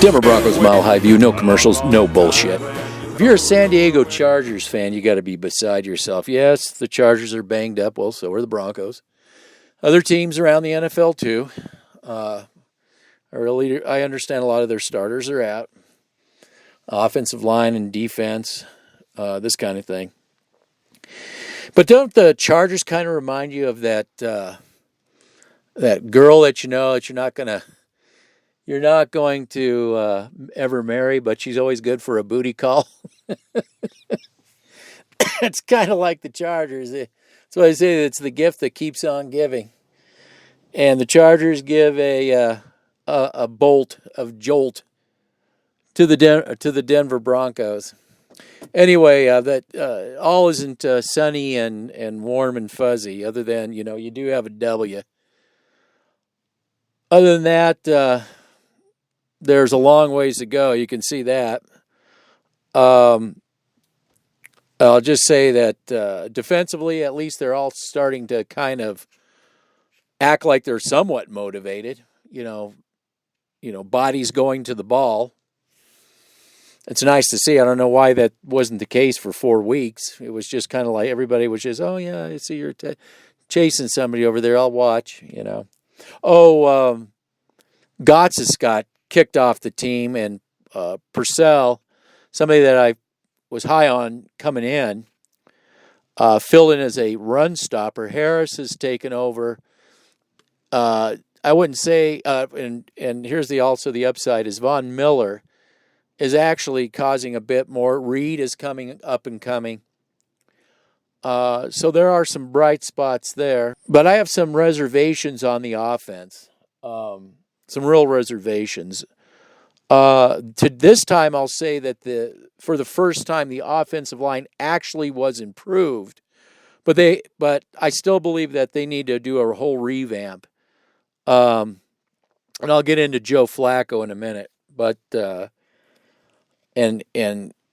Denver Broncos Mile High View, no commercials, no bullshit. If you're a San Diego Chargers fan, you got to be beside yourself. Yes, the Chargers are banged up. Well, so are the Broncos. Other teams around the NFL, too. I understand a lot of their starters are out. Offensive line and defense, this kind of thing. But don't the Chargers kind of remind you of that girl that you know that you're not going to ever marry, but she's always good for a booty call? It's kind of like the Chargers. That's why I say it's the gift that keeps on giving. And the Chargers give a bolt of jolt to the Denver Broncos. Anyway, that all isn't sunny and warm and fuzzy. Other than you do have a W. Other than that, there's a long ways to go. You can see that. I'll just say that defensively, at least they're all starting to kind of act like they're somewhat motivated. Bodies going to the ball. It's nice to see. I don't know why that wasn't the case for 4 weeks. It was just kind of like everybody was just, oh, yeah, I see you're chasing somebody over there. I'll watch, Gotsis got kicked off the team, and Purcell, somebody that I was high on coming in, filled in as a run stopper. Harris has taken over. I wouldn't say, and here's also the upside, is Von Miller is actually causing a bit more. Reed is coming up and coming. So there are some bright spots there. But I have some reservations on the offense. Some real reservations. To this time, I'll say that for the first time, the offensive line actually was improved. But I still believe that they need to do a whole revamp. And I'll get into Joe Flacco in a minute. But and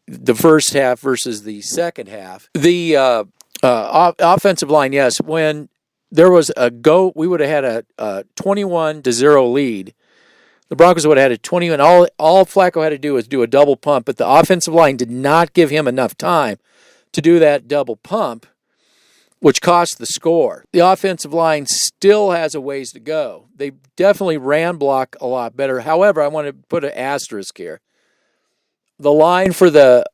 the first half versus the second half. The offensive line, yes, when there was we would have had a 21-0 lead. The Broncos would have had a 20, and all Flacco had to do was do a double pump, but the offensive line did not give him enough time to do that double pump, which cost the score. The offensive line still has a ways to go. They definitely ran block a lot better. However, I want to put an asterisk here. The line for the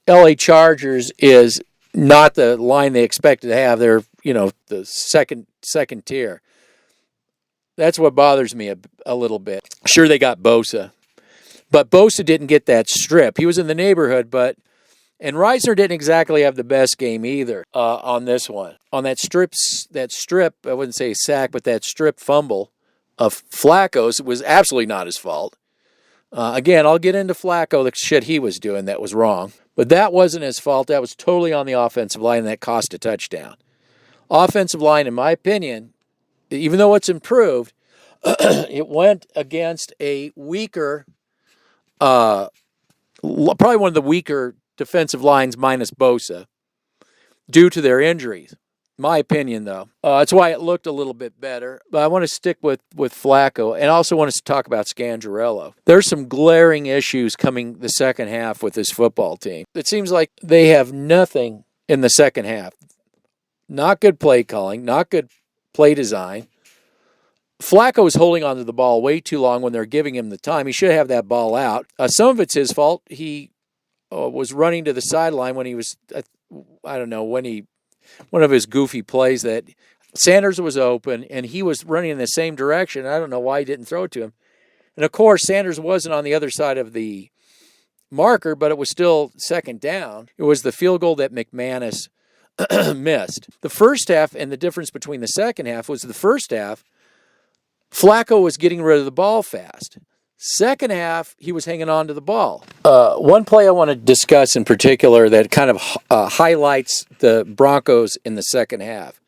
LA Chargers is not the line they expected to have. They're, the second tier. That's what bothers me a little bit. Sure, they got Bosa, but Bosa didn't get that strip. He was in the neighborhood, and Reisner didn't exactly have the best game either on this one. On that strip, I wouldn't say sack, but that strip fumble of Flacco's was absolutely not his fault. Again, I'll get into Flacco, the shit he was doing that was wrong. But that wasn't his fault. That was totally on the offensive line, and that cost a touchdown. Offensive line, in my opinion, even though it's improved, it went against a weaker, probably one of the weaker defensive lines minus Bosa due to their injuries. My opinion, though. That's why it looked a little bit better. But I want to stick with Flacco, and I also want to talk about Scangarello. There's some glaring issues coming the second half with this football team. It seems like they have nothing in the second half. Not good play calling, not good play design. Flacco is holding onto the ball way too long when they're giving him the time. He should have that ball out. Some of it's his fault. He was running to the sideline when he was, one of his goofy plays that Sanders was open and he was running in the same direction. I don't know why he didn't throw it to him. And of course, Sanders wasn't on the other side of the marker, but it was still second down. It was the field goal that McManus missed. The first half, and the difference between the second half was the first half, Flacco was getting rid of the ball fast. Second half, he was hanging on to the ball. One play I want to discuss in particular that kind of highlights the Broncos in the second half,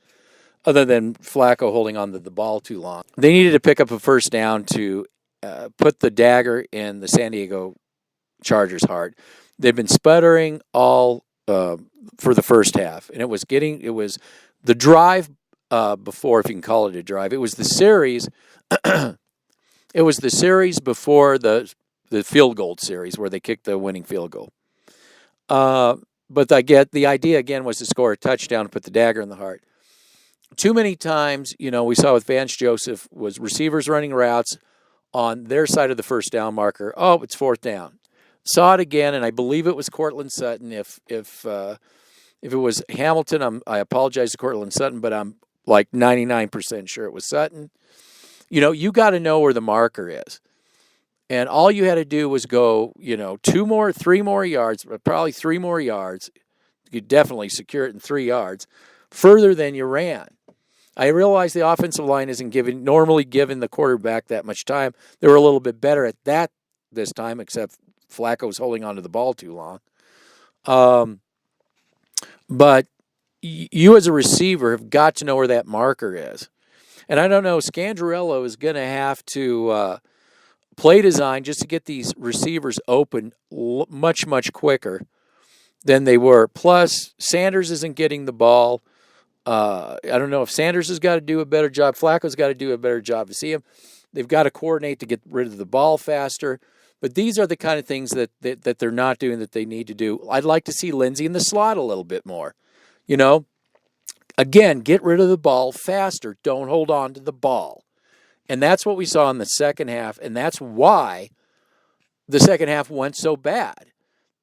other than Flacco holding on to the ball too long. They needed to pick up a first down to put the dagger in the San Diego Chargers' heart. They've been sputtering all for the first half, and it was the drive before, if you can call it a drive. It was the series It was the series before the field goal series where they kicked the winning field goal. But I get the idea again was to score a touchdown and put the dagger in the heart. Too many times, we saw with Vance Joseph was receivers running routes on their side of the first down marker. Oh, it's fourth down. Saw it again, and I believe it was Cortland Sutton. If it was Hamilton, I apologize to Cortland Sutton, but I'm like 99% sure it was Sutton. You got to know where the marker is. And all you had to do was go, 3 more yards, probably 3 more yards. You could definitely secure it in 3 yards further than you ran. I realize the offensive line isn't normally giving the quarterback that much time. They were a little bit better at that this time, except Flacco's holding onto the ball too long. But you as a receiver have got to know where that marker is. And I don't know, Scandrello is going to have to play design just to get these receivers open much, much quicker than they were. Plus, Sanders isn't getting the ball. I don't know if Sanders has got to do a better job. Flacco's got to do a better job to see him. They've got to coordinate to get rid of the ball faster. But these are the kind of things that they're not doing that they need to do. I'd like to see Lindsey in the slot a little bit more. Again, get rid of the ball faster. Don't hold on to the ball. And that's what we saw in the second half, and that's why the second half went so bad.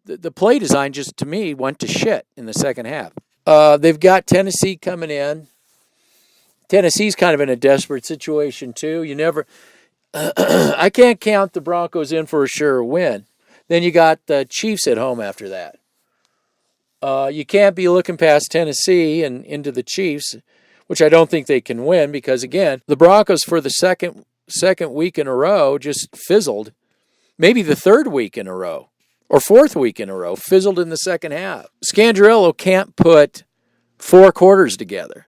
The play design just, to me, went to shit in the second half. They've got Tennessee coming in. Tennessee's kind of in a desperate situation, too. I can't count the Broncos in for a sure win. Then you got the Chiefs at home after that. You can't be looking past Tennessee and into the Chiefs, which I don't think they can win because, again, the Broncos for the second week in a row just fizzled. Maybe the third week in a row or fourth week in a row, fizzled in the second half. Scandrello can't put 4 quarters together.